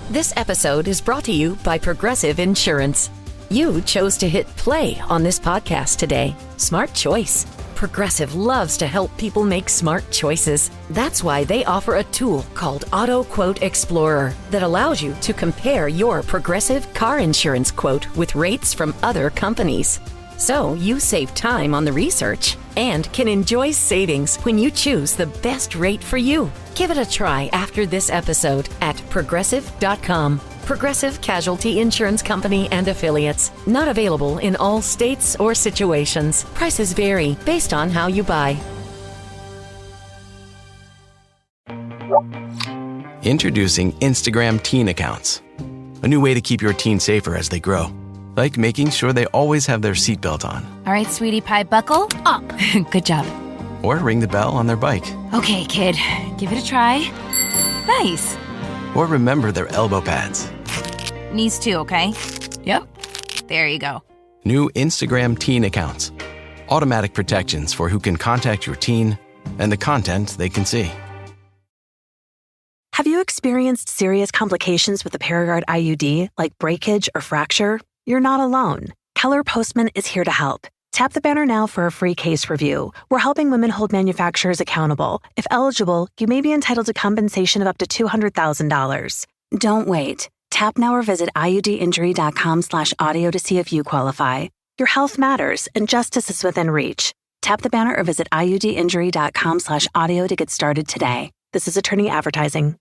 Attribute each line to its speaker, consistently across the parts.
Speaker 1: This episode is brought to you by Progressive Insurance. You chose to hit play on this podcast today. Smart choice. Progressive loves to help people make smart choices. That's why they offer a tool called Auto Quote Explorer that allows you to compare your Progressive car insurance quote with rates from other companies. So you save time on the research and can enjoy savings when you choose the best rate for you. Give it a try after this episode at progressive.com. Progressive Casualty Insurance Company and Affiliates. Not available in all states or situations. Prices vary based on how you buy.
Speaker 2: Introducing Instagram teen accounts. A new way to keep your teen safer as they grow. Like making sure they always have their seatbelt on.
Speaker 3: All right, sweetie pie, buckle up. Good job.
Speaker 2: Or ring the bell on their bike.
Speaker 3: Okay, kid, give it a try. Nice.
Speaker 2: Or remember their elbow pads.
Speaker 3: Knees too, okay? Yep. There you go.
Speaker 2: New Instagram teen accounts. Automatic protections for who can contact your teen and the content they can see.
Speaker 4: Have you experienced serious complications with the Paragard IUD, like breakage or fracture? You're not alone. Keller Postman is here to help. Tap the banner now for a free case review. We're helping women hold manufacturers accountable. If eligible, you may be entitled to compensation of up to $200,000. Don't wait. Tap now or visit iudinjury.com/audio to see if you qualify. Your health matters and justice is within reach. Tap the banner or visit iudinjury.com/audio to get started today. This is attorney advertising.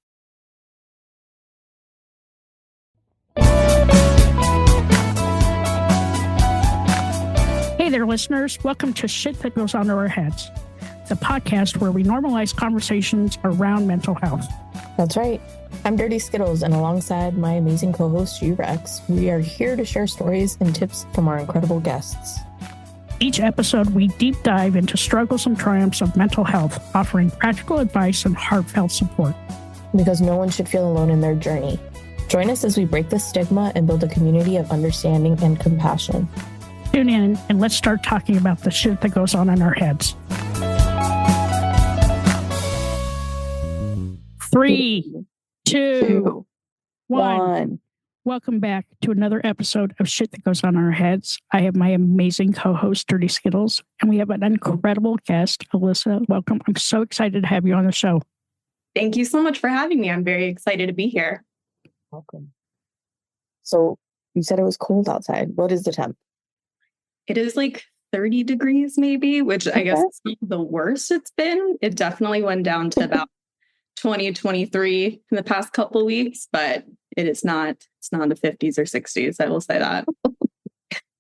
Speaker 5: Hey there, listeners. Welcome to Shit That Goes Under Our Heads, the podcast where we normalize conversations around mental health.
Speaker 6: That's right. I'm Dirty Skittles, and alongside my amazing co-host, Rex, we are here to share stories and tips from our incredible guests.
Speaker 5: Each episode, we deep dive into struggles and triumphs of mental health, offering practical advice and heartfelt support.
Speaker 6: Because no one should feel alone in their journey. Join us as we break the stigma and build a community of understanding and compassion.
Speaker 5: Tune in and let's start talking about the shit that goes on in our heads. 3, 2, 1. Welcome back to another episode of Shit That Goes On Our Heads. I have my amazing co-host, Dirty Skittles, and we have an incredible guest, Alyssa. Welcome. I'm so excited to have you on the show.
Speaker 7: Thank you so much for having me. I'm very excited to be here.
Speaker 6: Welcome. So you said it was cold outside. What is the temp?
Speaker 7: It is like 30 degrees maybe, which I guess is not the worst it's been. It definitely went down to about 20, 23 in the past couple of weeks, but it's not in the 50s or 60s. I will say that.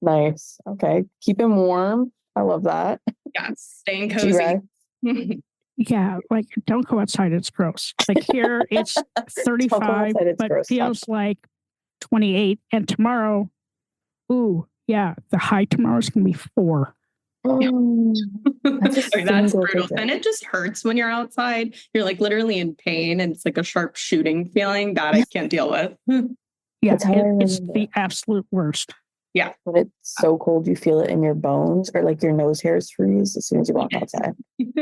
Speaker 6: Nice. Okay. Keep him warm. I love that.
Speaker 7: Yes. Staying cozy.
Speaker 5: Yeah, like don't go outside. It's gross. Like here it's 35, but gross. Feels like 28. And tomorrow, yeah, the high tomorrow is going to be 4.
Speaker 7: That's brutal. And it just hurts when you're outside. You're like literally in pain and it's like a sharp shooting feeling that I can't deal with.
Speaker 5: Yeah, it's the absolute worst.
Speaker 7: Yeah.
Speaker 6: When it's so cold, you feel it in your bones or like your nose hairs freeze as soon as you walk outside.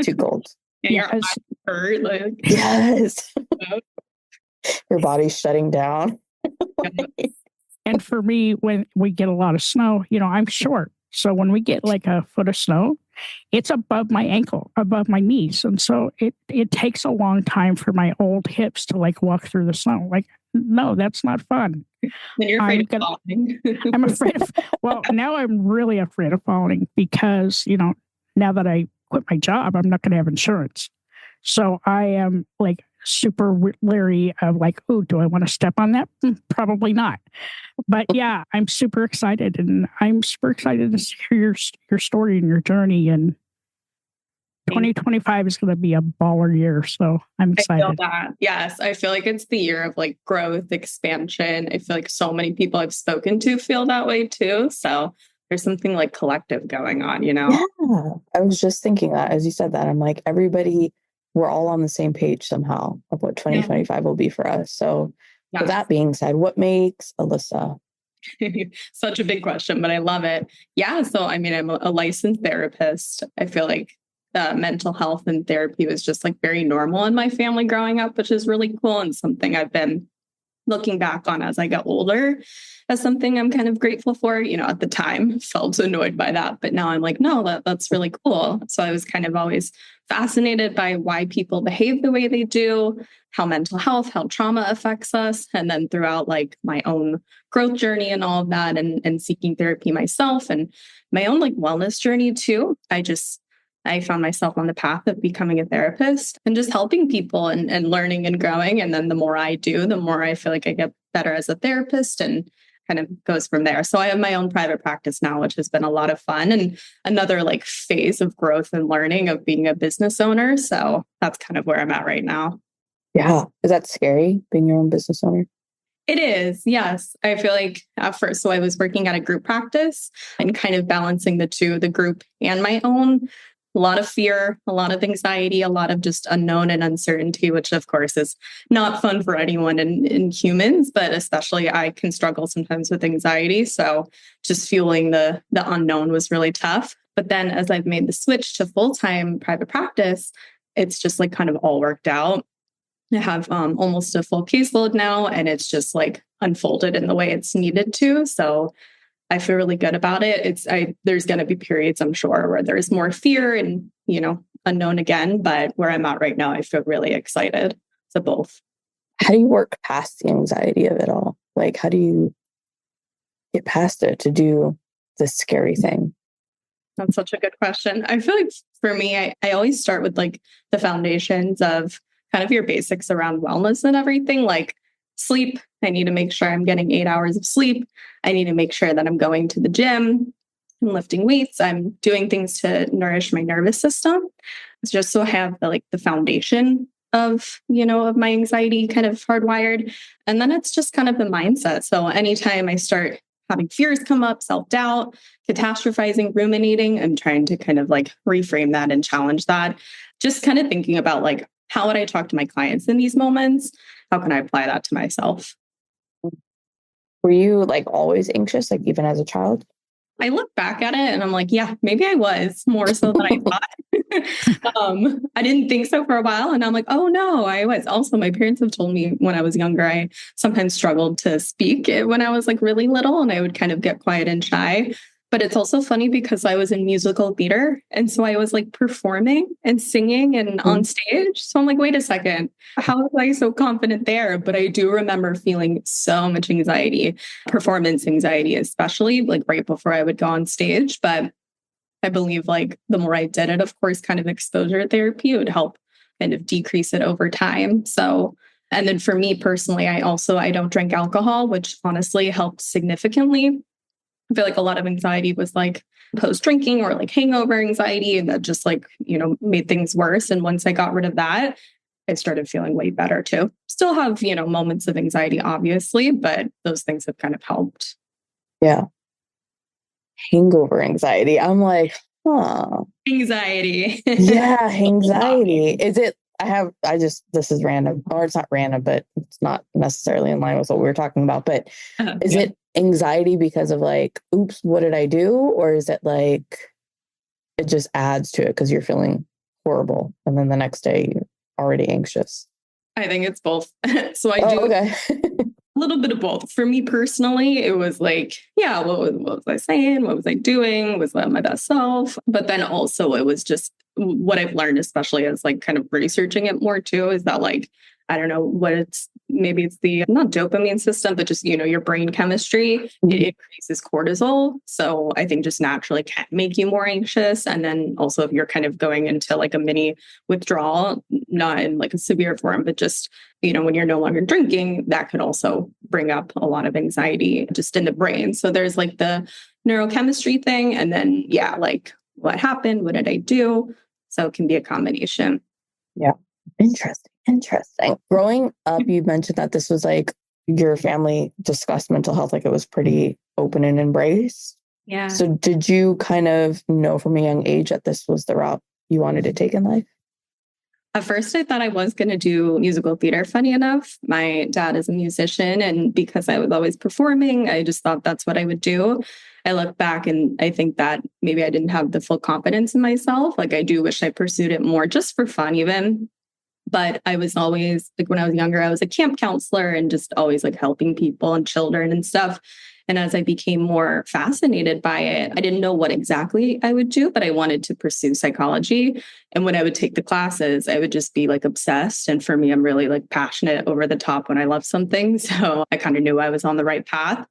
Speaker 6: Too cold.
Speaker 7: And your eyes hurt. Like.
Speaker 6: Yes. Your body's shutting down.
Speaker 5: And for me, when we get a lot of snow, I'm short. So when we get like a foot of snow, it's above my ankle, above my knees. And so it takes a long time for my old hips to like walk through the snow. Like, no, that's not fun.
Speaker 7: Then you're afraid of falling.
Speaker 5: I'm afraid of, now I'm really afraid of falling because, now that I quit my job, I'm not going to have insurance. So I am like super leery of like, do I want to step on that? Probably not. But yeah, I'm super excited, and I'm super excited to hear your story and your journey. And 2025 is going to be a baller year, so I'm excited.
Speaker 7: I feel that. Yes, I feel like it's the year of like growth, expansion. I feel like so many people I've spoken to feel that way too. So there's something like collective going on,
Speaker 6: Yeah, I was just thinking that as you said that. I'm like, we're all on the same page somehow of what 2025 will be for us. So with that being said, what makes Alyssa?
Speaker 7: Such a big question, but I love it. Yeah. So, I mean, I'm a licensed therapist. I feel like mental health and therapy was just like very normal in my family growing up, which is really cool and something I've been looking back on as I got older as something I'm kind of grateful for. At the time felt annoyed by that, but now I'm like, no, that's really cool. So I was kind of always fascinated by why people behave the way they do, how mental health, how trauma affects us. And then throughout like my own growth journey and all of that and seeking therapy myself and my own like wellness journey too, I found myself on the path of becoming a therapist and just helping people and learning and growing. And then the more I do, the more I feel like I get better as a therapist and kind of goes from there. So I have my own private practice now, which has been a lot of fun and another like phase of growth and learning of being a business owner. So that's kind of where I'm at right now.
Speaker 6: Yeah. Is that scary, being your own business owner?
Speaker 7: It is, yes. I feel like at first, so I was working at a group practice and kind of balancing the two, the group and my own. A lot of fear, a lot of anxiety, a lot of just unknown and uncertainty, which of course is not fun for anyone in humans, but especially I can struggle sometimes with anxiety. So just feeling the unknown was really tough. But then as I've made the switch to full-time private practice, it's just like kind of all worked out. I have almost a full caseload now, and it's just like unfolded in the way it's needed to. So I feel really good about it. There's going to be periods, I'm sure, where there's more fear and, unknown again. But where I'm at right now, I feel really excited. So both.
Speaker 6: How do you work past the anxiety of it all? Like, how do you get past it to do this scary thing?
Speaker 7: That's such a good question. I feel like for me, I always start with like the foundations of kind of your basics around wellness and everything, like sleep. I need to make sure I'm getting 8 hours of sleep. I need to make sure that I'm going to the gym, I'm lifting weights, I'm doing things to nourish my nervous system. It's just so I have the foundation of my anxiety kind of hardwired. And then it's just kind of the mindset. So anytime I start having fears come up, self-doubt, catastrophizing, ruminating, I'm trying to kind of like reframe that and challenge that. Just kind of thinking about like, how would I talk to my clients in these moments? How can I apply that to myself?
Speaker 6: Were you like always anxious, like even as a child?
Speaker 7: I look back at it and I'm like, yeah, maybe I was more so than I thought. I didn't think so for a while. And I'm like, oh no, I was. Also, my parents have told me when I was younger, I sometimes struggled to speak when I was like really little and I would kind of get quiet and shy. But it's also funny because I was in musical theater. And so I was like performing and singing and on stage. So I'm like, wait a second, how was I so confident there? But I do remember feeling so much anxiety, performance anxiety, especially like right before I would go on stage. But I believe like the more I did it, of course, kind of exposure therapy would help kind of decrease it over time. So, and then for me personally, I don't drink alcohol, which honestly helped significantly. I feel like a lot of anxiety was like post drinking or like hangover anxiety, and that just like, made things worse. And once I got rid of that, I started feeling way better too. Still have, moments of anxiety, obviously, but those things have kind of helped.
Speaker 6: Yeah. Hangover anxiety. I'm like,
Speaker 7: Anxiety.
Speaker 6: Yeah, anxiety. Is it, this is random, or it's not random, but it's not necessarily in line with what we were talking about. But is it anxiety because of like, oops, what did I do? Or is it like, it just adds to it because you're feeling horrible. And then the next day you're already anxious?
Speaker 7: I think it's both. So I do
Speaker 6: okay.
Speaker 7: a little bit of both. For me personally, it was like, yeah, what was I saying? What was I doing? Was that my best self? But then also it was just what I've learned, especially as like kind of researching it more too, is that like, I don't know maybe it's the not dopamine system, but just, your brain chemistry, it increases cortisol. So I think just naturally can make you more anxious. And then also if you're kind of going into like a mini withdrawal, not in like a severe form, but just, when you're no longer drinking, that could also bring up a lot of anxiety just in the brain. So there's like the neurochemistry thing. And then, yeah, like what happened? What did I do? So it can be a combination.
Speaker 6: Yeah. Interesting. Growing up, you mentioned that this was like your family discussed mental health, like it was pretty open and embraced.
Speaker 7: Yeah.
Speaker 6: So did you kind of know from a young age that this was the route you wanted to take in life?
Speaker 7: At first, I thought I was going to do musical theater, funny enough. My dad is a musician, and because I was always performing, I just thought that's what I would do. I look back and I think that maybe I didn't have the full confidence in myself. Like I do wish I pursued it more just for fun even. But I was always like, when I was younger, I was a camp counselor and just always like helping people and children and stuff. And as I became more fascinated by it, I didn't know what exactly I would do, but I wanted to pursue psychology. And when I would take the classes, I would just be like obsessed. And for me, I'm really like passionate over the top when I love something. So I kind of knew I was on the right path.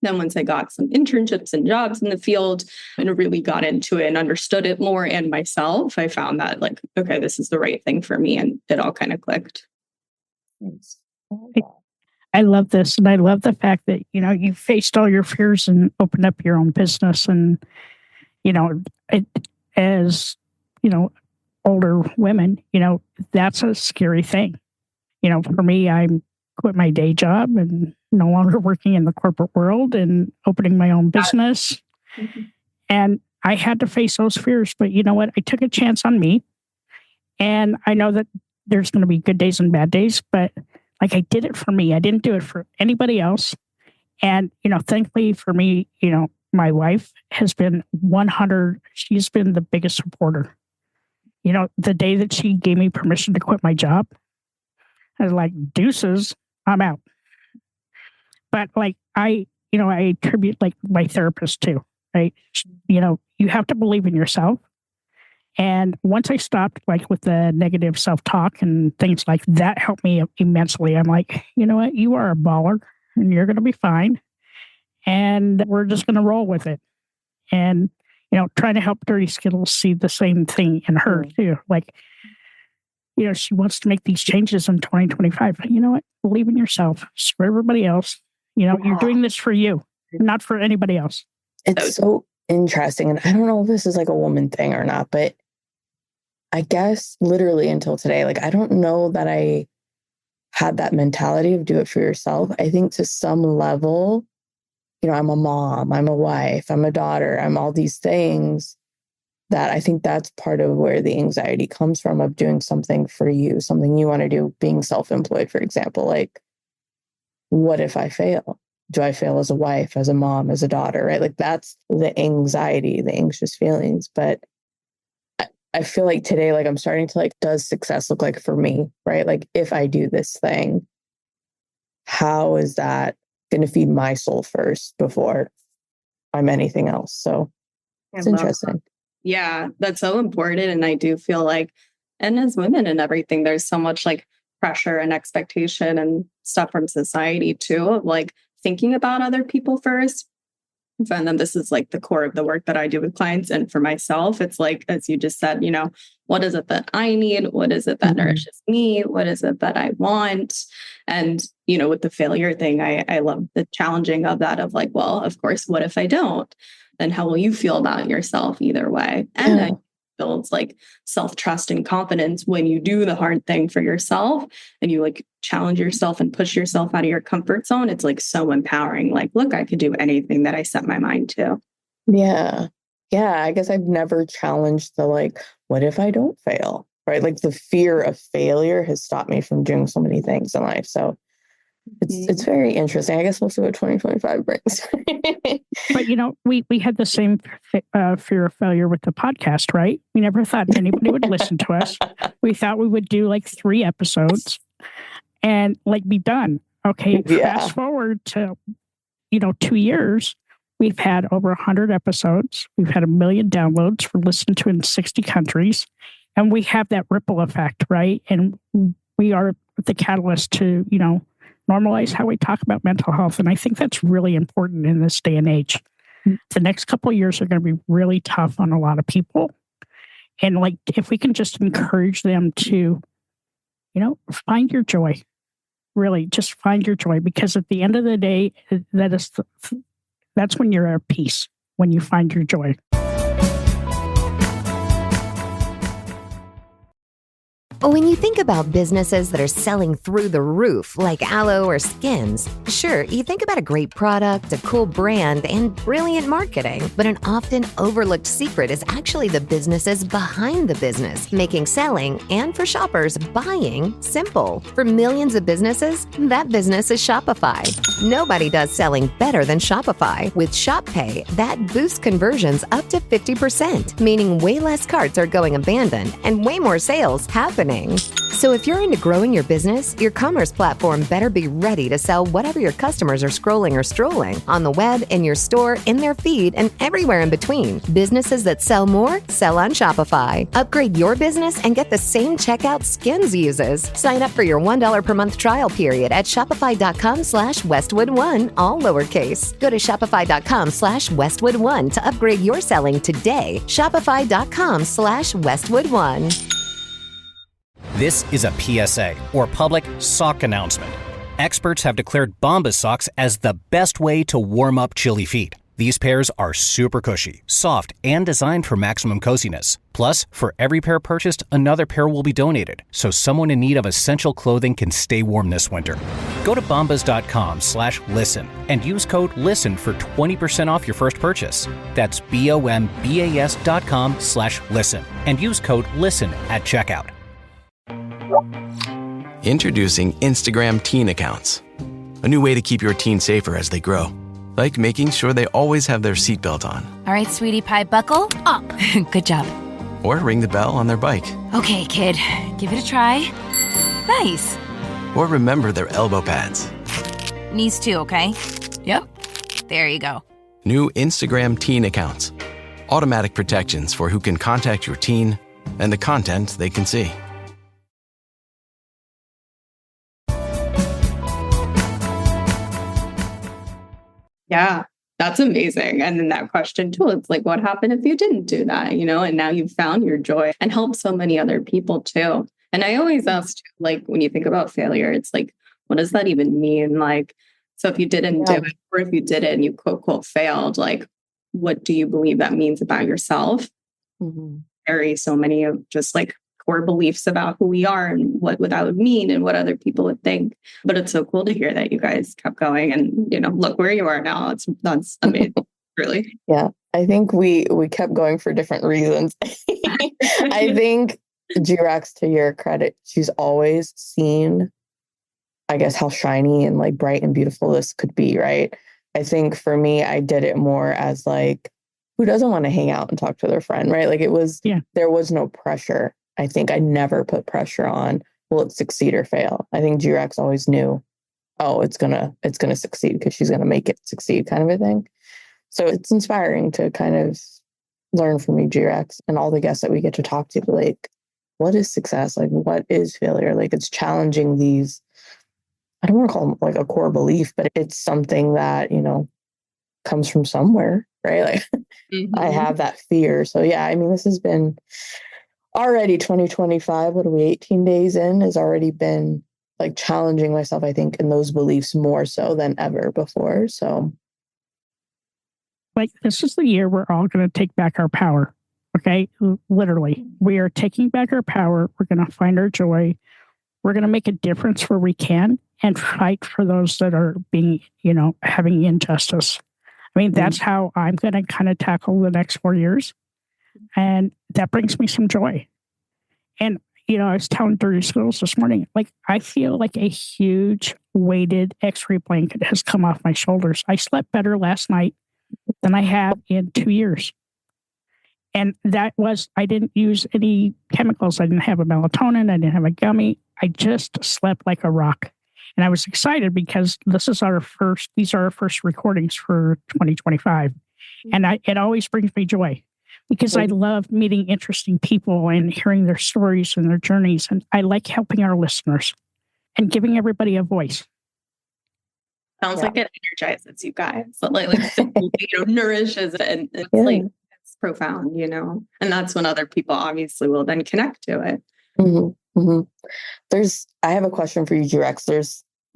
Speaker 7: Then once I got some internships and jobs in the field and really got into it and understood it more and myself, I found that like, okay, this is the right thing for me. And it all kind of clicked.
Speaker 5: I love this. And I love the fact that, you faced all your fears and opened up your own business. And, as, older women, that's a scary thing. For me, I quit my day job and no longer working in the corporate world and opening my own business. Mm-hmm. And I had to face those fears. But you know what? I took a chance on me. And I know that there's going to be good days and bad days, but like I did it for me. I didn't do it for anybody else. And, thankfully for me, my wife has been 100. She's been the biggest supporter. The day that she gave me permission to quit my job, I was like, deuces, I'm out. But like, I attribute like my therapist too, right? You have to believe in yourself. And once I stopped like with the negative self-talk and things like that helped me immensely. I'm like, you know what? You are a baller and you're going to be fine. And we're just going to roll with it. And, trying to help Dirty Skittles see the same thing in her too. Like, she wants to make these changes in 2025. But you know what? Believe in yourself. It's for everybody else. You're doing this for you, not for anybody else.
Speaker 6: It's so interesting. And I don't know if this is like a woman thing or not, but I guess literally until today, like, I don't know that I had that mentality of do it for yourself. I think to some level, I'm a mom, I'm a wife, I'm a daughter, I'm all these things that I think that's part of where the anxiety comes from of doing something for you, something you want to do, being self-employed, for example. Like, what if I fail? Do I fail as a wife, as a mom, as a daughter, right? Like that's the anxiety, the anxious feelings. But I feel like today, like I'm starting to like, does success look like for me, right? Like if I do this thing, how is that going to feed my soul first before I'm anything else? So it's interesting.
Speaker 7: Yeah, that's so important. And I do feel like, and as women and everything, there's so much like pressure and expectation and stuff from society too, of like thinking about other people first. I find that this is like the core of the work that I do with clients. And for myself, it's like, as you just said, what is it that I need? What is it that nourishes me? What is it that I want? And, with the failure thing, I love the challenging of that of like, well, of course, what if I don't? Then how will you feel about yourself either way? And it builds like self-trust and confidence when you do the hard thing for yourself and you like challenge yourself and push yourself out of your comfort zone. It's like so empowering. Like, look, I could do anything that I set my mind to.
Speaker 6: Yeah. Yeah. I guess I've never challenged the like, what if I don't fail? Right. Like the fear of failure has stopped me from doing so many things in life. So it's very interesting. I guess we'll see what 2025 brings.
Speaker 5: But, we had the same fear of failure with the podcast, right? We never thought anybody would listen to us. We thought we would do like 3 episodes and like be done. Okay. Fast forward to, 2 years. We've had over 100 episodes. We've had 1 million downloads. We're listened to in 60 countries. And we have that ripple effect, right? And we are the catalyst to, normalize how we talk about mental health. And I think that's really important in this day and age. The next couple of years are going to be really tough on a lot of people. And like, if we can just encourage them to, find your joy, really just find your joy, because at the end of the day, that's when you're at peace, when you find your joy.
Speaker 1: When you think about businesses that are selling through the roof, like Aloe or Skims, sure, you think about a great product, a cool brand, and brilliant marketing. But an often overlooked secret is actually the businesses behind the business, making selling, and for shoppers, buying simple. For millions of businesses, that business is Shopify. Nobody does selling better than Shopify. With Shop Pay, that boosts conversions up to 50%, meaning way less carts are going abandoned and way more sales happening. winning. So if you're into growing your business, your commerce platform better be ready to sell whatever your customers are scrolling or strolling on the web, in your store, in their feed, and everywhere in between. Businesses that sell more sell on Shopify. Upgrade your business and get the same checkout Skims uses. Sign up for your $1 per month trial period at shopify.com/Westwood1, all lowercase. Go to shopify.com/Westwood1 to upgrade your selling today. Shopify.com/Westwood1.
Speaker 8: This is a PSA, or public sock announcement. Experts have declared Bombas socks as the best way to warm up chilly feet. These pairs are super cushy, soft, and designed for maximum coziness. Plus, for every pair purchased, another pair will be donated, so someone in need of essential clothing can stay warm this winter. Go to bombas.com/listen and use code LISTEN for 20% off your first purchase. That's BOMBAS.com/listen and use code LISTEN at checkout.
Speaker 2: Introducing Instagram teen accounts. A new way to keep your teen safer as they grow. Like making sure they always have their seatbelt on.
Speaker 3: All right, sweetie pie, buckle up. Good job.
Speaker 2: Or ring the bell on their bike.
Speaker 3: Okay, kid, give it a try. Nice.
Speaker 2: Or remember their elbow pads.
Speaker 3: Knees too, okay? Yep. There you go.
Speaker 2: New Instagram teen accounts. Automatic protections for who can contact your teen and the content they can see.
Speaker 7: Yeah, that's amazing. And then that question too, it's like, what happened if you didn't do that? And now you've found your joy and helped so many other people too. And I always ask, like, when you think about failure, it's like, what does that even mean? Like, so if you didn't do it, or if you did it and you quote, quote, failed, like, what do you believe that means about yourself? Very so many of just like core beliefs about who we are and what that would mean and what other people would think. But it's so cool to hear that you guys kept going and, look where you are now. That's amazing, really.
Speaker 6: Yeah. I think we kept going for different reasons. I think G-Rex, to your credit, she's always seen, I guess, how shiny and like bright and beautiful this could be, right? I think for me, I did it more as like, who doesn't want to hang out and talk to their friend, right? Like there was no pressure. I think I never put pressure on, will it succeed or fail? I think G-Rex always knew, it's gonna succeed because she's gonna make it succeed, kind of a thing. So it's inspiring to kind of learn from you, G-Rex, and all the guests that we get to talk to. Like, what is success? Like, what is failure? Like, it's challenging these, I don't want to call them like a core belief, but it's something that, comes from somewhere, right? Like I have that fear. So yeah, I mean, this has been already 2025. What are we, 18 days in, has already been like challenging myself, I think, in those beliefs more so than ever before. So
Speaker 5: like, this is the year we're all going to take back our power. Okay. Literally, we are taking back our power. We're going to find our joy. We're going to make a difference where we can and fight for those that are being, having injustice. I mean, that's how I'm going to kind of tackle the next 4 years. And that brings me some joy. And, I was telling Dirty Schools this morning, like, I feel like a huge weighted X-ray blanket has come off my shoulders. I slept better last night than I have in 2 years. And that was, I didn't use any chemicals. I didn't have a melatonin. I didn't have a gummy. I just slept like a rock. And I was excited because these are our first recordings for 2025. And it always brings me joy because I love meeting interesting people and hearing their stories and their journeys. And I like helping our listeners and giving everybody a voice.
Speaker 7: Sounds like it energizes you guys. So like nourishes it. And it's like, it's profound, and that's when other people obviously will then connect to it.
Speaker 6: I have a question for you, G-Rex.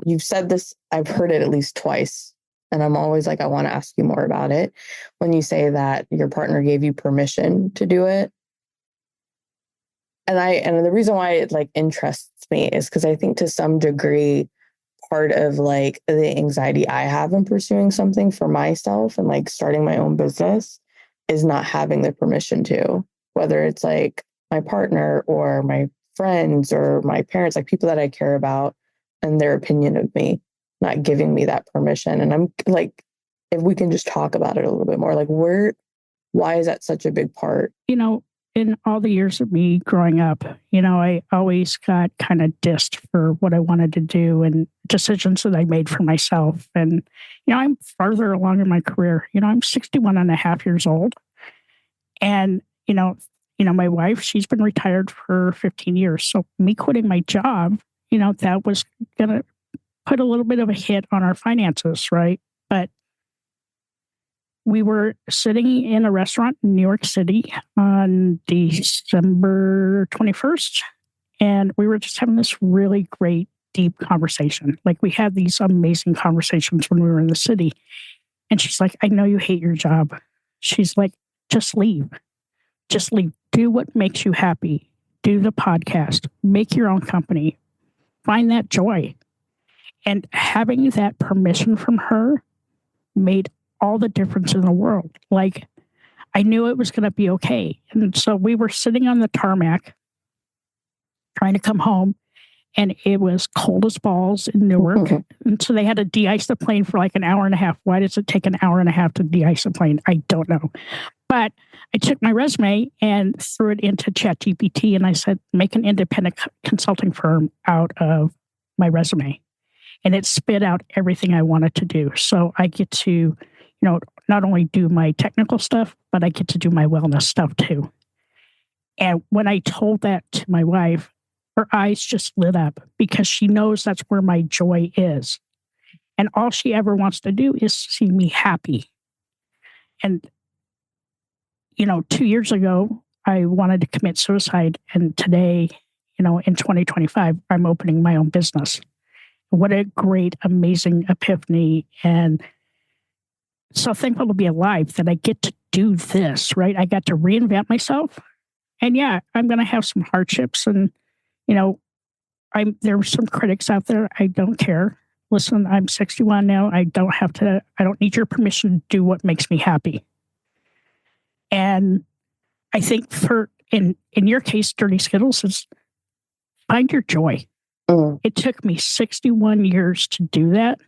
Speaker 6: You've said this, I've heard it at least twice, and I'm always like, I want to ask you more about it. When you say that your partner gave you permission to do it. And the reason why it like interests me is because I think to some degree, part of like the anxiety I have in pursuing something for myself and like starting my own business is not having the permission to, whether it's like my partner or my friends or my parents, like people that I care about and their opinion of me, not giving me that permission. And I'm like, if we can just talk about it a little bit more, like why is that such a big part?
Speaker 5: in all the years of me growing up, I always got kind of dissed for what I wanted to do and decisions that I made for myself. And, I'm farther along in my career. I'm 61 and a half years old. And, my wife, she's been retired for 15 years. So me quitting my job, that was going to put a little bit of a hit on our finances, right? But we were sitting in a restaurant in New York City on December 21st, and we were just having this really great, deep conversation. Like, we had these amazing conversations when we were in the city. And she's like, I know you hate your job. She's like, just leave. Just leave. Do what makes you happy. Do the podcast. Make your own company. Find that joy. And having that permission from her made all the difference in the world. Like, I knew it was going to be okay. And so we were sitting on the tarmac trying to come home, and it was cold as balls in Newark. Mm-hmm. And so they had to de-ice the plane for like an hour and a half. Why does it take an hour and a half to de-ice a plane? I don't know. But I took my resume and threw it into ChatGPT, and I said, make an independent consulting firm out of my resume. And it spit out everything I wanted to do. So I get to, not only do my technical stuff, but I get to do my wellness stuff too. And when I told that to my wife, her eyes just lit up because she knows that's where my joy is. And all she ever wants to do is see me happy. And, 2 years ago, I wanted to commit suicide. And today, in 2025, I'm opening my own business. What a great, amazing epiphany. And so thankful to be alive that I get to do this, right? I got to reinvent myself. And yeah, I'm going to have some hardships. And, there are some critics out there. I don't care. Listen, I'm 61 now. I don't need your permission to do what makes me happy. And I think in your case, Dirty Skittles, is find your joy. Mm. It took me 61 years to do that,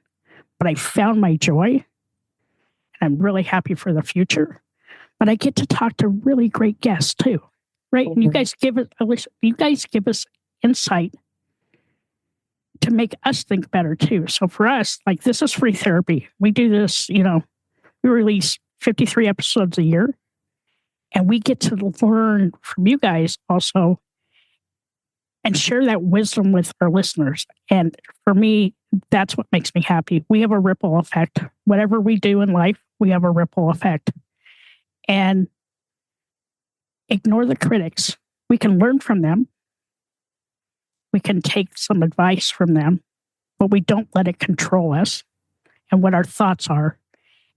Speaker 5: but I found my joy. I'm really happy for the future, but I get to talk to really great guests too, right? Mm-hmm. And you guys give us insight to make us think better too. So for us, like, this is free therapy. We do this, we release 53 episodes a year, and we get to learn from you guys also and share that wisdom with our listeners. And for me, that's what makes me happy. We have a ripple effect. Whatever we do in life, we have a ripple effect. And ignore the critics. We can learn from them. We can take some advice from them, but we don't let it control us and what our thoughts are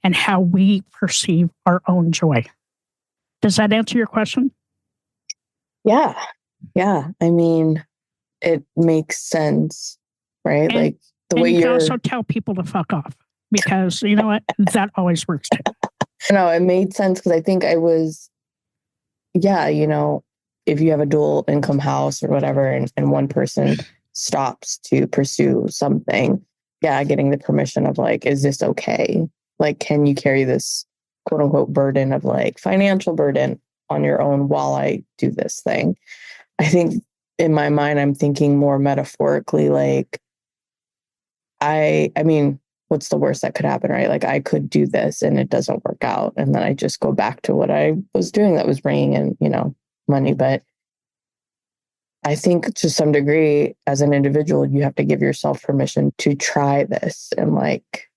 Speaker 5: and how we perceive our own joy. Does that answer your question?
Speaker 6: Yeah. Yeah. I mean, it makes sense, right?
Speaker 5: And,
Speaker 6: like the
Speaker 5: way
Speaker 6: way
Speaker 5: you
Speaker 6: you're...
Speaker 5: can also tell people to fuck off, because you know what? That always works too.
Speaker 6: No, it made sense because I think I was, if you have a dual income house or whatever, and one person stops to pursue something, getting the permission of like, is this okay? Like, can you carry this quote unquote burden of like financial burden on your own while I do this thing? I think in my mind, I'm thinking more metaphorically, like, I mean, what's the worst that could happen, right? Like, I could do this and it doesn't work out. And then I just go back to what I was doing that was bringing in, money. But I think to some degree, as an individual, you have to give yourself permission to try this and like,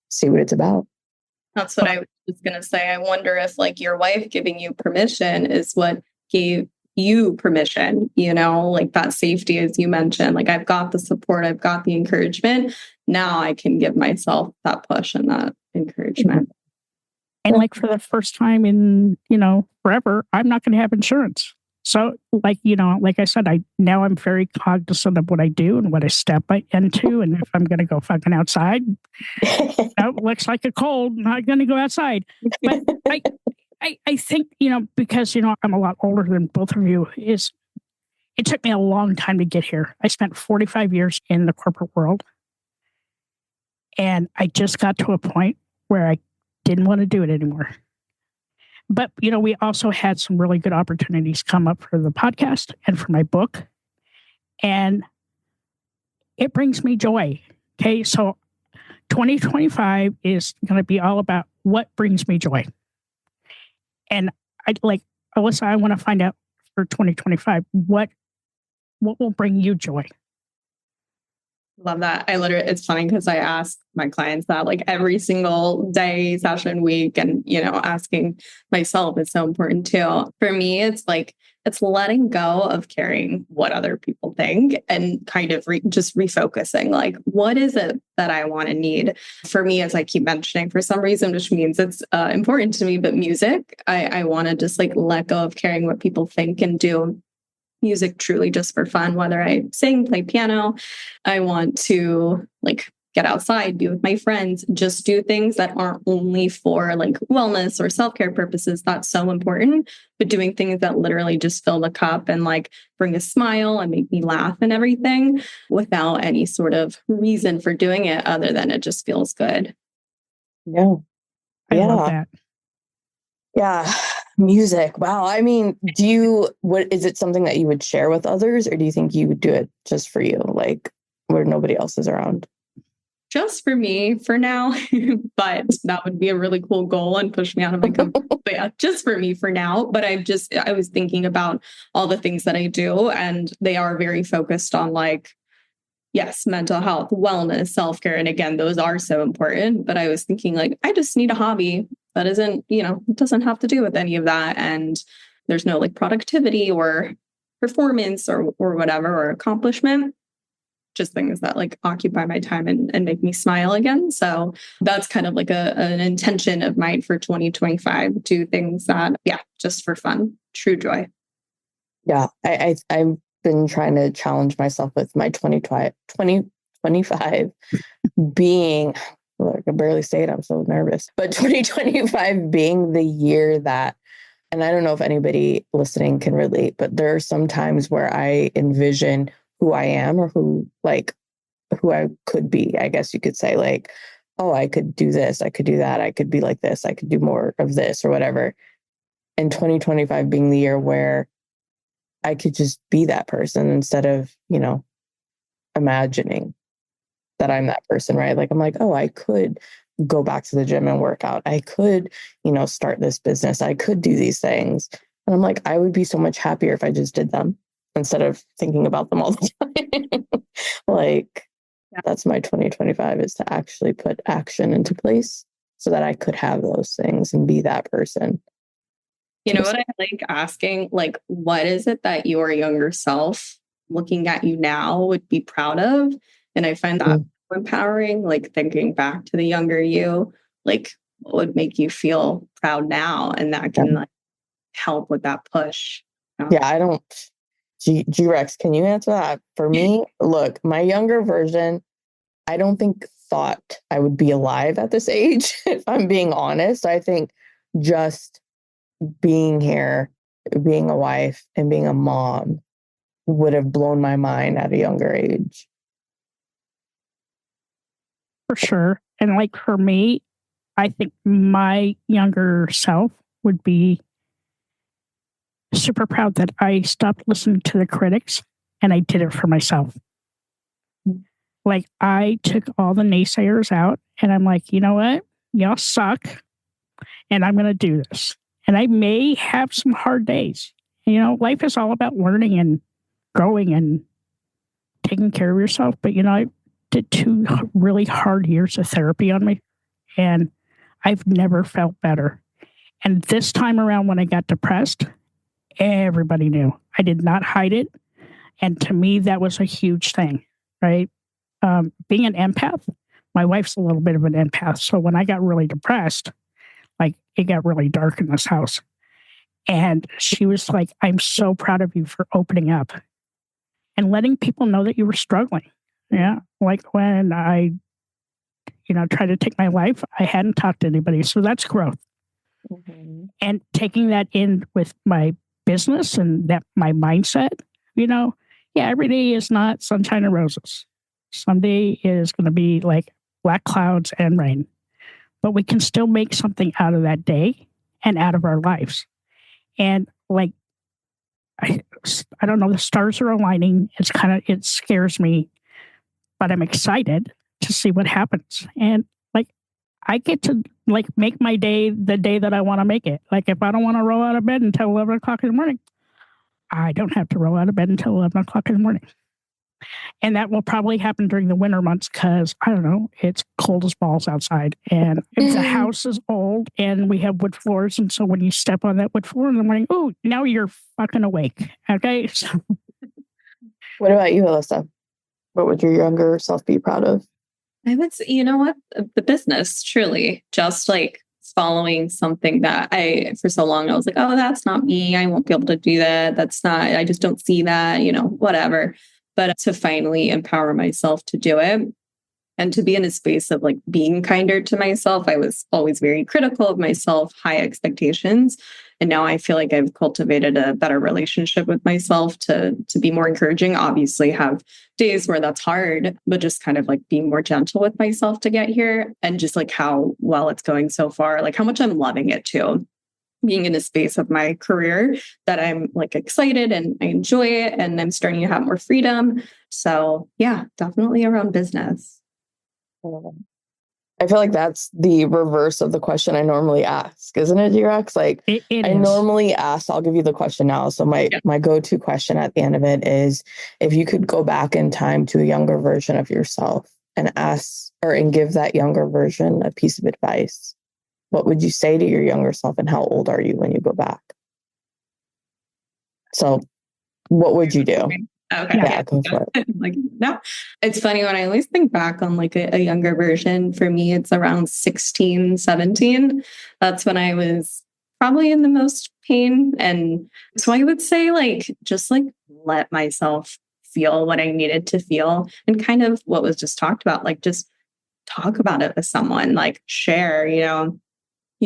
Speaker 6: see what it's about.
Speaker 7: That's what I was going to say. I wonder if like your wife giving you permission is what gave you permission, like that safety, as you mentioned, like I've got the support, I've got the encouragement. Now I can give myself that push and that encouragement.
Speaker 5: And like for the first time in, forever, I'm not going to have insurance. So like I said, I'm very cognizant of what I do and what I step into. And if I'm going to go fucking outside, looks like a cold, not going to go outside. But I think, because, I'm a lot older than both of you, it took me a long time to get here. I spent 45 years in the corporate world. And I just got to a point where I didn't want to do it anymore. But, we also had some really good opportunities come up for the podcast and for my book. And it brings me joy. Okay. So 2025 is going to be all about what brings me joy. And Alyssa, I want to find out for 2025, what will bring you joy?
Speaker 7: Love that. It's funny because I ask my clients that like every single day, session, week, and, asking myself is so important too. For me, it's letting go of caring what other people think and kind of just refocusing, like, what is it that I want to need? For me, as I keep mentioning, for some reason, which means it's important to me, but music, I want to just like let go of caring what people think and do music truly just for fun, whether I sing, play piano. I want to like get outside, be with my friends, just do things that aren't only for like wellness or self-care purposes. That's so important, but doing things that literally just fill the cup and like bring a smile and make me laugh and everything without any sort of reason for doing it other than it just feels good.
Speaker 6: Yeah.
Speaker 5: I love that.
Speaker 6: Yeah. Music. Wow. I mean, is it something that you would share with others, or do you think you would do it just for you, like where nobody else is around?
Speaker 7: Just for me for now, but that would be a really cool goal and push me out of my comfort. But yeah, just for me for now. But I was thinking about all the things that I do, and they are very focused on like, yes, mental health, wellness, self-care. And again, those are so important. But I was thinking like, I just need a hobby that isn't, it doesn't have to do with any of that. And there's no like productivity or performance or whatever, or accomplishment, just things that like occupy my time and make me smile again. So that's kind of like an intention of mine for 2025, do things that, just for fun, true joy.
Speaker 6: Yeah. I've been trying to challenge myself with my 2025 being, I can barely say it, I'm so nervous, but 2025 being the year that, and I don't know if anybody listening can relate, but there are some times where I envision who I am, or who I could be, I guess you could say, like, oh, I could do this, I could do that, I could be like this, I could do more of this or whatever. And 2025 being the year where I could just be that person instead of, imagining that I'm that person, right? Like, I'm like, oh, I could go back to the gym and work out. I could, start this business. I could do these things. And I'm like, I would be so much happier if I just did them instead of thinking about them all the time. That's my 2025, is to actually put action into place so that I could have those things and be that person.
Speaker 7: You know what I like asking? Like, what is it that your younger self looking at you now would be proud of? And I find that empowering, like thinking back to the younger you, like what would make you feel proud now? And that can like help with that push.
Speaker 6: Yeah, I don't. G-Rex, can you answer that? For me, look, my younger version, I don't think thought I would be alive at this age, if I'm being honest. I think just being here, being a wife and being a mom would have blown my mind at a younger age.
Speaker 5: For sure. And like for me, I think my younger self would be super proud that I stopped listening to the critics and I did it for myself. Like I took all the naysayers out and I'm like, you know what? Y'all suck. And I'm going to do this. And I may have some hard days. Life is all about learning and growing and taking care of yourself. But, I did 2 really hard years of therapy on me, and I've never felt better. And this time around, when I got depressed, everybody knew. I did not hide it. And to me, that was a huge thing, right? Being an empath, my wife's a little bit of an empath. So when I got really depressed, like it got really dark in this house. And she was like, I'm so proud of you for opening up and letting people know that you were struggling. Yeah. Like when I, tried to take my life, I hadn't talked to anybody. So that's growth. Mm-hmm. And taking that in with my business and that my mindset, every day is not sunshine and roses. Someday is going to be like black clouds and rain. But we can still make something out of that day and out of our lives. And like, I don't know, the stars are aligning. It scares me, but I'm excited to see what happens. And like, I get to like make my day the day that I want to make it. Like, if I don't want to roll out of bed until 11 o'clock in the morning, I don't have to roll out of bed until 11 o'clock in the morning. And that will probably happen during the winter months because, I don't know, it's cold as balls outside. And the house is old and we have wood floors. And so when you step on that wood floor in the morning, oh, now you're fucking awake. Okay. So.
Speaker 6: What about you, Alyssa? What would your younger self be proud of?
Speaker 7: I would say, you know what? The business, truly, just like following something that for so long, I was like, oh, that's not me. I won't be able to do that. I just don't see that, whatever. But to finally empower myself to do it and to be in a space of like being kinder to myself. I was always very critical of myself, high expectations. And now I feel like I've cultivated a better relationship with myself to be more encouraging. Obviously have days where that's hard, but just kind of like being more gentle with myself to get here and just like how well it's going so far, like how much I'm loving it too. Being in a space of my career that I'm like excited and I enjoy it and I'm starting to have more freedom. So yeah, definitely around business.
Speaker 6: I feel like that's the reverse of the question I normally ask, isn't it, G-Rex? Like I normally ask, I'll give you the question now. So my go-to question at the end of it is, if you could go back in time to a younger version of yourself and give that younger version a piece of advice, what would you say to your younger self and how old are you when you go back? So what would you do?
Speaker 7: Okay.
Speaker 6: Yeah, go for it.
Speaker 7: Like, no, it's funny when I always think back on like a younger version. For me, it's around 16, 17. That's when I was probably in the most pain. And so I would say like, just like let myself feel what I needed to feel and kind of what was just talked about, like just talk about it with someone, like share, you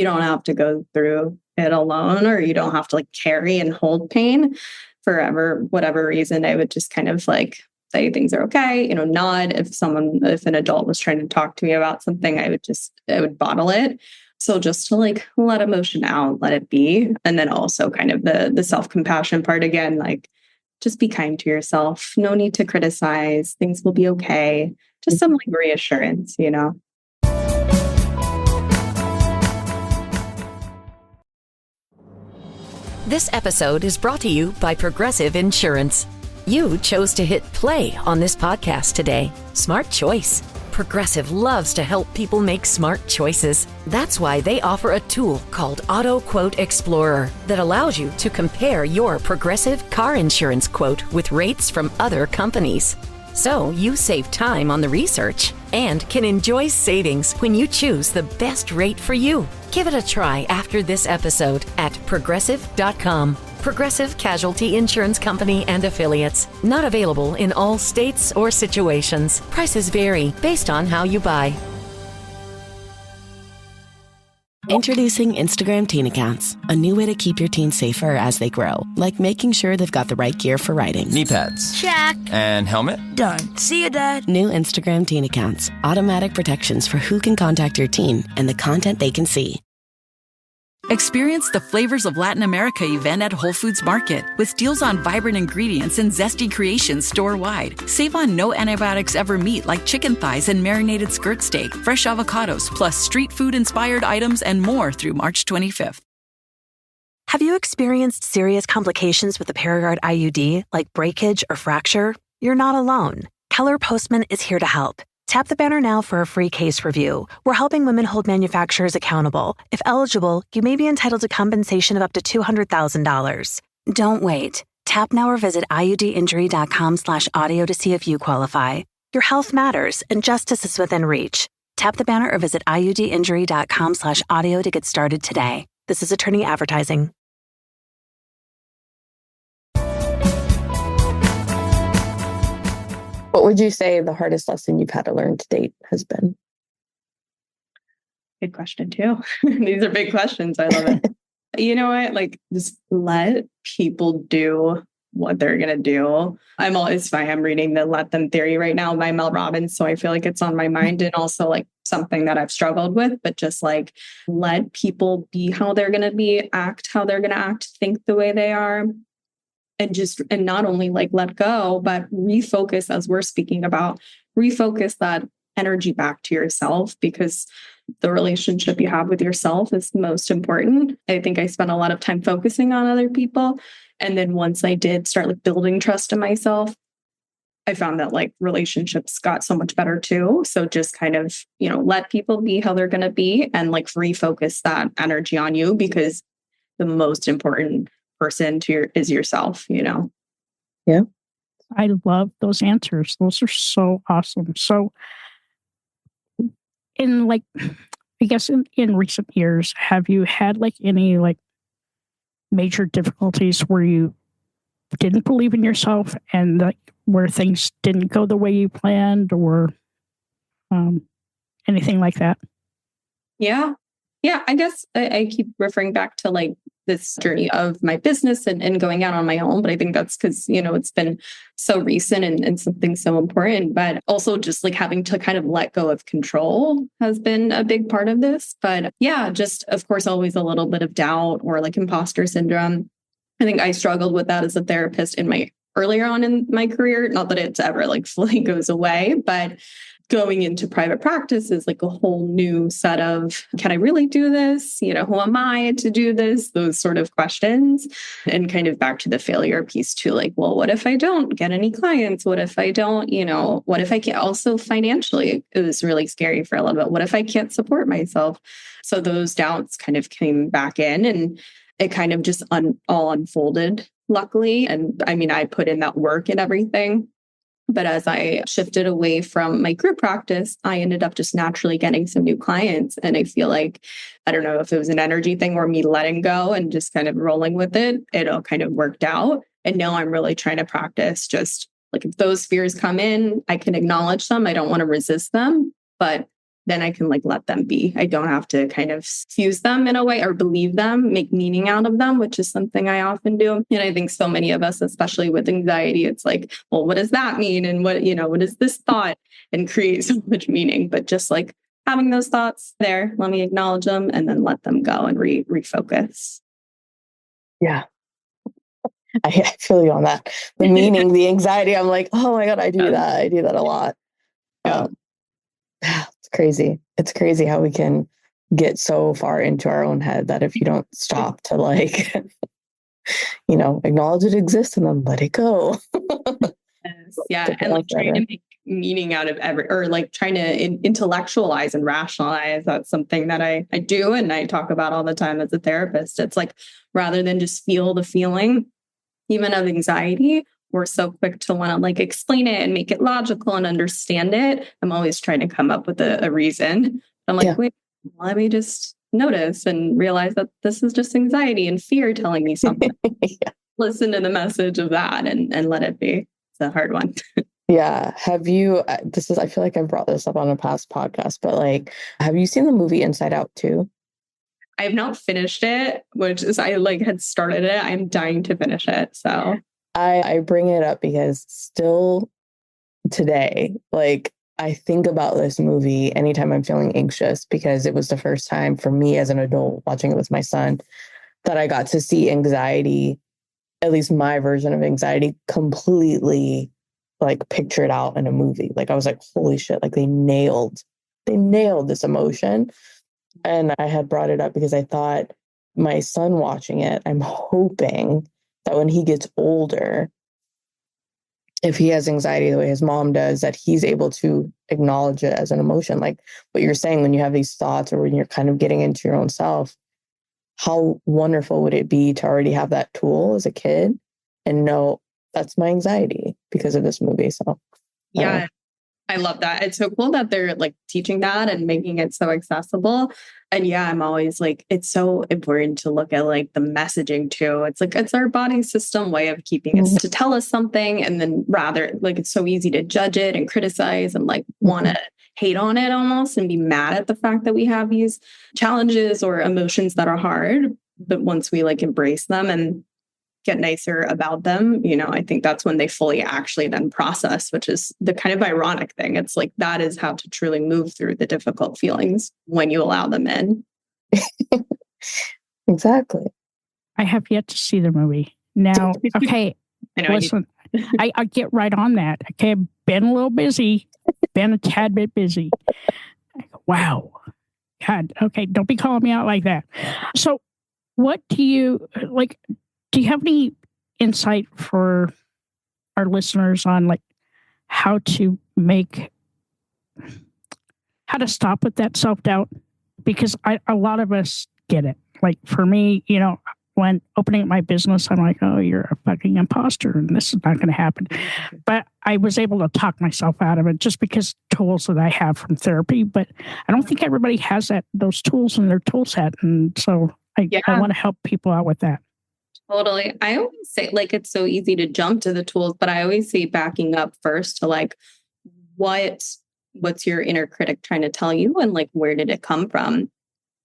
Speaker 7: don't have to go through it alone, or you don't have to like carry and hold pain forever, whatever reason. I would just kind of like say things are okay, nod. If an adult was trying to talk to me about something, I would bottle it. So just to like let emotion out, let it be. And then also kind of the self-compassion part again, like just be kind to yourself. No need to criticize. Things will be okay. Just some like reassurance,
Speaker 1: This episode is brought to you by Progressive Insurance. You chose to hit play on this podcast today. Smart choice. Progressive loves to help people make smart choices. That's why they offer a tool called Auto Quote Explorer that allows you to compare your Progressive car insurance quote with rates from other companies. So you save time on the research and can enjoy savings when you choose the best rate for you. Give it a try after this episode at progressive.com. Progressive Casualty Insurance Company and Affiliates. Not available in all states or situations. Prices vary based on how you buy.
Speaker 9: Introducing Instagram Teen Accounts, a new way to keep your teens safer as they grow, like making sure they've got the right gear for riding.
Speaker 10: Knee pads.
Speaker 11: Check.
Speaker 10: And helmet?
Speaker 11: Done. See you, Dad.
Speaker 9: New Instagram Teen Accounts, automatic protections for who can contact your teen and the content they can see.
Speaker 12: Experience the Flavors of Latin America event at Whole Foods Market with deals on vibrant ingredients and zesty creations store-wide. Save on no antibiotics ever meat like chicken thighs and marinated skirt steak, fresh avocados, plus street food-inspired items and more through March 25th.
Speaker 4: Have you experienced serious complications with the Paragard IUD, like breakage or fracture? You're not alone. Keller Postman is here to help. Tap the banner now for a free case review. We're helping women hold manufacturers accountable. If eligible, you may be entitled to compensation of up to $200,000. Don't wait. Tap now or visit iudinjury.com/audio to see if you qualify. Your health matters and justice is within reach. Tap the banner or visit iudinjury.com/audio to get started today. This is attorney advertising.
Speaker 6: What would you say the hardest lesson you've had to learn to date has been?
Speaker 7: Good question too. These are big questions. I love it. You know what? Like just let people do what they're going to do. I'm always fine. I'm reading the Let Them Theory right now by Mel Robbins. So I feel like it's on my mind, and also like something that I've struggled with, but just like let people be how they're going to be, act how they're going to act, think the way they are. And not only like let go, but refocus, as we're speaking about, refocus that energy back to yourself, because the relationship you have with yourself is most important. I think I spent a lot of time focusing on other people. And then once I did start like building trust in myself, I found that like relationships got so much better too. So just kind of, let people be how they're going to be, and like refocus that energy on you, because the most important person is yourself,
Speaker 6: Yeah.
Speaker 5: I love those answers. Those are so awesome. So in like, I guess in recent years, have you had like any like major difficulties where you didn't believe in yourself and like where things didn't go the way you planned, or anything like that?
Speaker 7: Yeah. I guess I keep referring back to like this journey of my business and going out on my own. But I think that's because, it's been so recent and something so important. But also just like having to kind of let go of control has been a big part of this. But yeah, just of course, always a little bit of doubt or like imposter syndrome. I think I struggled with that as a therapist earlier on in my career. Not that it's ever like fully goes away, but going into private practice is like a whole new set of, can I really do this? Who am I to do this? Those sort of questions. And kind of back to the failure piece too, like, well, what if I don't get any clients? What if I don't, what if I can't? Also financially, it was really scary for a little bit. What if I can't support myself? So those doubts kind of came back in, and it kind of just all unfolded, luckily. And I mean, I put in that work and everything. But as I shifted away from my group practice, I ended up just naturally getting some new clients. And I feel like, I don't know if it was an energy thing or me letting go and just kind of rolling with it, it all kind of worked out. And now I'm really trying to practice just like, if those fears come in, I can acknowledge them. I don't want to resist them, but then I can like let them be. I don't have to kind of fuse them in a way or believe them, make meaning out of them, which is something I often do. And I think so many of us, especially with anxiety, it's like, well, what does that mean? And what is this thought? And create so much meaning. But just like having those thoughts there, let me acknowledge them and then let them go and refocus.
Speaker 6: Yeah. I feel you on that. The meaning, the anxiety, I'm like, oh my God, I do that. I do that a lot. It's crazy. It's crazy how we can get so far into our own head that if you don't stop to like, acknowledge it exists and then let it go.
Speaker 7: Yes. Yeah. And like trying to make meaning out of trying to intellectualize and rationalize. That's something that I do. And I talk about all the time as a therapist. It's like, rather than just feel the feeling, even of anxiety, we're so quick to want to like explain it and make it logical and understand it. I'm always trying to come up with a reason. I'm like, wait, let me just notice and realize that this is just anxiety and fear telling me something. Listen to the message of that and let it be. It's a hard one.
Speaker 6: Yeah. Have you, I feel like I've brought this up on a past podcast, but like, have you seen the movie Inside Out 2?
Speaker 7: I have not finished it, which is, I like had started it. I'm dying to finish it. So
Speaker 6: I bring it up because still today, like I think about this movie anytime I'm feeling anxious, because it was the first time for me as an adult watching it with my son that I got to see anxiety, at least my version of anxiety, completely like pictured out in a movie. Like I was like, holy shit, like they nailed this emotion. And I had brought it up because I thought my son watching it, I'm hoping that when he gets older, if he has anxiety the way his mom does, that he's able to acknowledge it as an emotion. Like what you're saying, when you have these thoughts or when you're kind of getting into your own self, how wonderful would it be to already have that tool as a kid and know that's my anxiety because of this movie. So
Speaker 7: yeah, I love that. It's so cool that they're like teaching that and making it so accessible. And yeah, I'm always like, it's so important to look at like the messaging too. It's like, it's our body system way of keeping us to tell us something. And then rather like, it's so easy to judge it and criticize and like want to hate on it almost and be mad at the fact that we have these challenges or emotions that are hard. But once we like embrace them and get nicer about them, I think that's when they fully actually then process, which is the kind of ironic thing. It's like that is how to truly move through the difficult feelings when you allow them in.
Speaker 6: Exactly.
Speaker 5: I have yet to see the movie. Now, okay, listen, I get right on that. Okay, I've been a little busy, been a tad bit busy. Wow. God, okay, don't be calling me out like that. So what do you have any insight for our listeners on like how to stop with that self-doubt? Because a lot of us get it. Like for me, when opening up my business, I'm like, oh, you're a fucking imposter and this is not going to happen. But I was able to talk myself out of it just because tools that I have from therapy. But I don't think everybody has those tools in their tool set. And so I want to help people out with that.
Speaker 7: Totally. I always say it's so easy to jump to the tools, but I always say backing up first to what's your inner critic trying to tell you and where did it come from?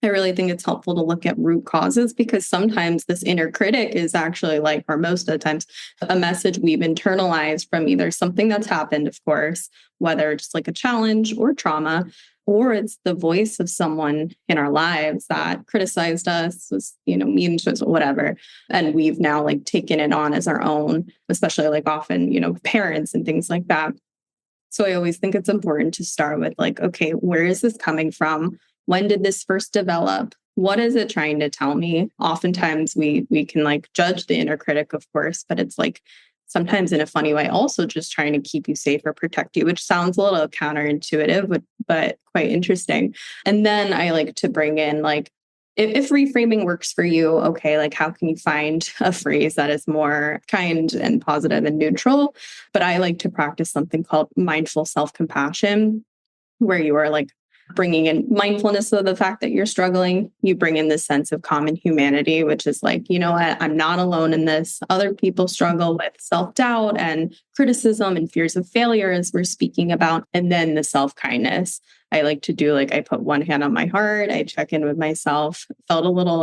Speaker 7: I really think it's helpful to look at root causes because sometimes this inner critic is actually or most of the times, a message we've internalized from either something that's happened, of course, whether just a challenge or trauma, or it's the voice of someone in our lives that criticized us, was, mean to us, whatever. And we've now taken it on as our own, especially often, parents and things like that. So I always think it's important to start with okay, where is this coming from? When did this first develop? What is it trying to tell me? Oftentimes we can judge the inner critic, of course, but it's sometimes in a funny way, also just trying to keep you safe or protect you, which sounds a little counterintuitive, but quite interesting. And then I like to bring in if reframing works for you, okay, how can you find a phrase that is more kind and positive and neutral? But I like to practice something called mindful self-compassion, where you are bringing in mindfulness of the fact that you're struggling. You bring in this sense of common humanity, which is you know what, I'm not alone in this. Other people struggle with self-doubt and criticism and fears of failure, as we're speaking about. And then the self-kindness. I like to do I put one hand on my heart. I check in with myself. Felt a little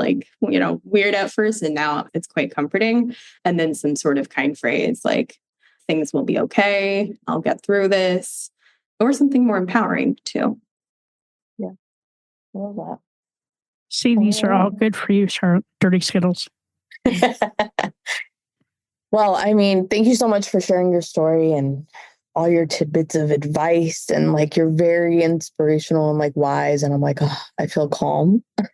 Speaker 7: weird at first, and now it's quite comforting. And then some sort of kind phrase things will be okay. I'll get through this, or something more empowering too.
Speaker 6: Yeah, I love that.
Speaker 5: See, these are all good for you, Charlotte. Dirty Skittles.
Speaker 6: Well, I mean, thank you so much for sharing your story and all your tidbits of advice. And you're very inspirational and wise. And I'm oh, I feel calm. I'm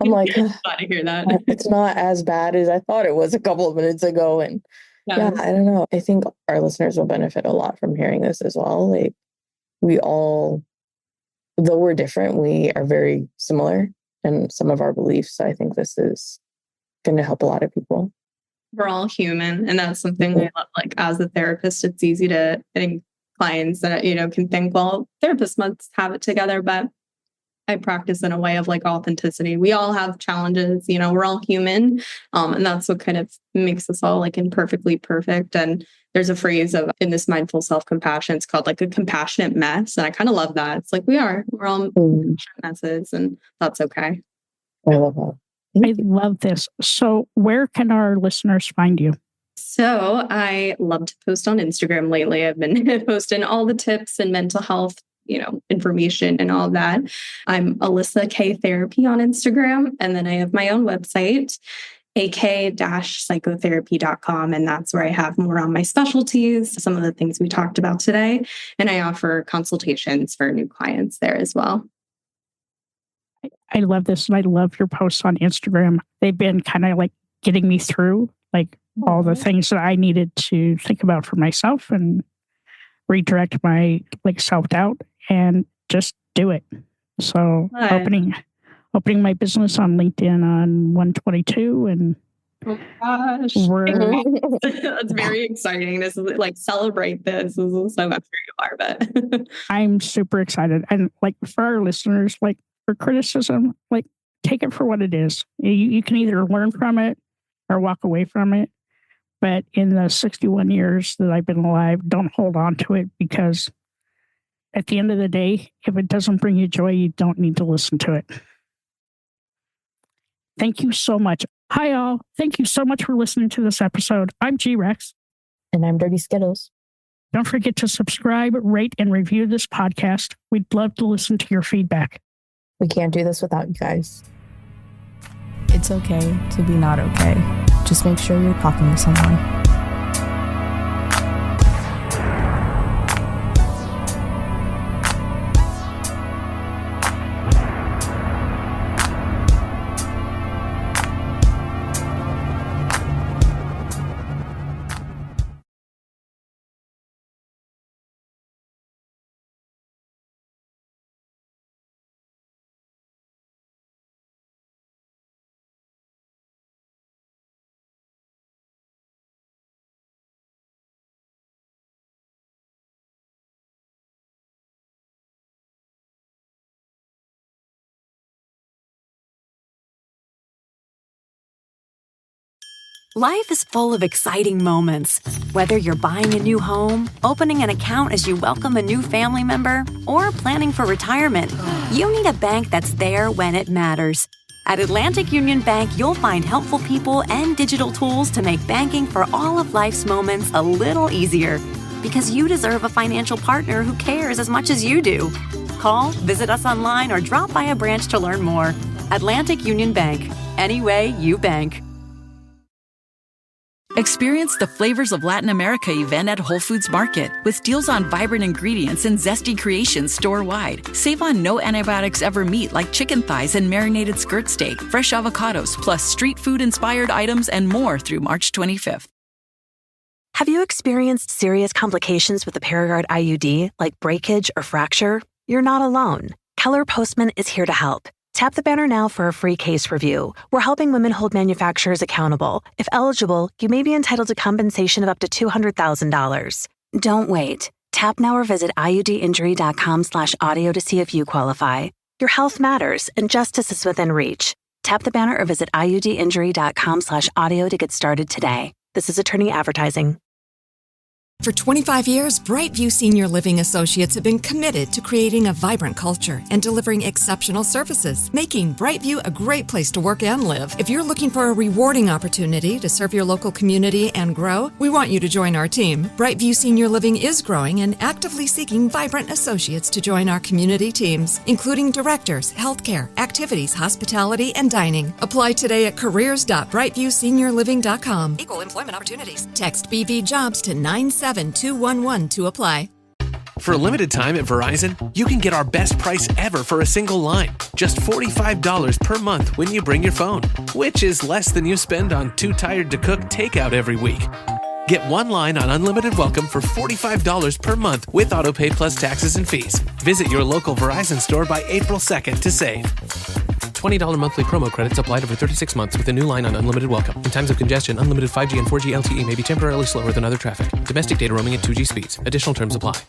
Speaker 7: glad to hear that.
Speaker 6: It's not as bad as I thought it was a couple of minutes ago. And yeah, I don't know. I think our listeners will benefit a lot from hearing this as well. We all, though we're different, we are very similar in some of our beliefs. So I think this is going to help a lot of people.
Speaker 7: We're all human. And that's something I love. As a therapist, it's easy to think clients that, can think, well, therapists must have it together. But I practice in a way of authenticity. We all have challenges, we're all human. And that's what kind of makes us all imperfectly perfect. And there's a phrase in this mindful self-compassion, it's called a compassionate mess. And I kind of love that. It's we're all compassionate messes, and that's okay.
Speaker 6: I love that.
Speaker 5: I love this. So where can our listeners find you?
Speaker 7: So I love to post on Instagram lately. I've been posting all the tips and mental health, information and all that. I'm Alyssa K Therapy on Instagram. And then I have my own website, ak-psychotherapy.com. And that's where I have more on my specialties, some of the things we talked about today. And I offer consultations for new clients there as well.
Speaker 5: I love this. And I love your posts on Instagram. They've been kind of getting me through all the things that I needed to think about for myself and redirect my self-doubt and just do it. So opening my business on LinkedIn on 122 and
Speaker 7: oh gosh. That's very exciting. This is celebrate this. This is so much where you are, but
Speaker 5: I'm super excited. And for our listeners, for criticism, take it for what it is. You can either learn from it or walk away from it. But in the 61 years that I've been alive, don't hold on to it, because at the end of the day, if it doesn't bring you joy, you don't need to listen to it. Thank you so much. Hi, all. Thank you so much for listening to this episode. I'm G-Rex.
Speaker 6: And I'm Dirty Skittles.
Speaker 5: Don't forget to subscribe, rate, and review this podcast. We'd love to listen to your feedback.
Speaker 6: We can't do this without you guys.
Speaker 10: It's okay to be not okay. Just make sure you're talking to someone.
Speaker 1: Life is full of exciting moments. Whether you're buying a new home, opening an account as you welcome a new family member, or planning for retirement, you need a bank that's there when it matters. At Atlantic Union Bank, you'll find helpful people and digital tools to make banking for all of life's moments a little easier. Because you deserve a financial partner who cares as much as you do. Call, visit us online, or drop by a branch to learn more. Atlantic Union Bank. Any way you bank.
Speaker 12: Experience the Flavors of Latin America event at Whole Foods Market with deals on vibrant ingredients and zesty creations store-wide. Save on no antibiotics ever meat like chicken thighs and marinated skirt steak, fresh avocados, plus street food-inspired items and more through March 25th.
Speaker 4: Have you experienced serious complications with the Paragard IUD, like breakage or fracture? You're not alone. Keller Postman is here to help. Tap the banner now for a free case review. We're helping women hold manufacturers accountable. If eligible, you may be entitled to compensation of up to $200,000. Don't wait. Tap now or visit iudinjury.com/audio to see if you qualify. Your health matters, and justice is within reach. Tap the banner or visit iudinjury.com/audio to get started today. This is attorney advertising.
Speaker 11: For 25 years, Brightview Senior Living Associates have been committed to creating a vibrant culture and delivering exceptional services, making Brightview a great place to work and live. If you're looking for a rewarding opportunity to serve your local community and grow, we want you to join our team. Brightview Senior Living is growing and actively seeking vibrant associates to join our community teams, including directors, healthcare, activities, hospitality, and dining. Apply today at careers.brightviewseniorliving.com. Equal employment opportunities. Text BV Jobs to 97211 to apply.
Speaker 13: For a limited time at Verizon, you can get our best price ever for a single line. Just $45 per month when you bring your phone, which is less than you spend on Too Tired to Cook takeout every week. Get one line on Unlimited Welcome for $45 per month with AutoPay plus taxes and fees. Visit your local Verizon store by April 2nd to save. $20 monthly promo credits applied over 36 months with a new line on Unlimited Welcome. In times of congestion, unlimited 5G and 4G LTE may be temporarily slower than other traffic. Domestic data roaming at 2G speeds. Additional terms apply.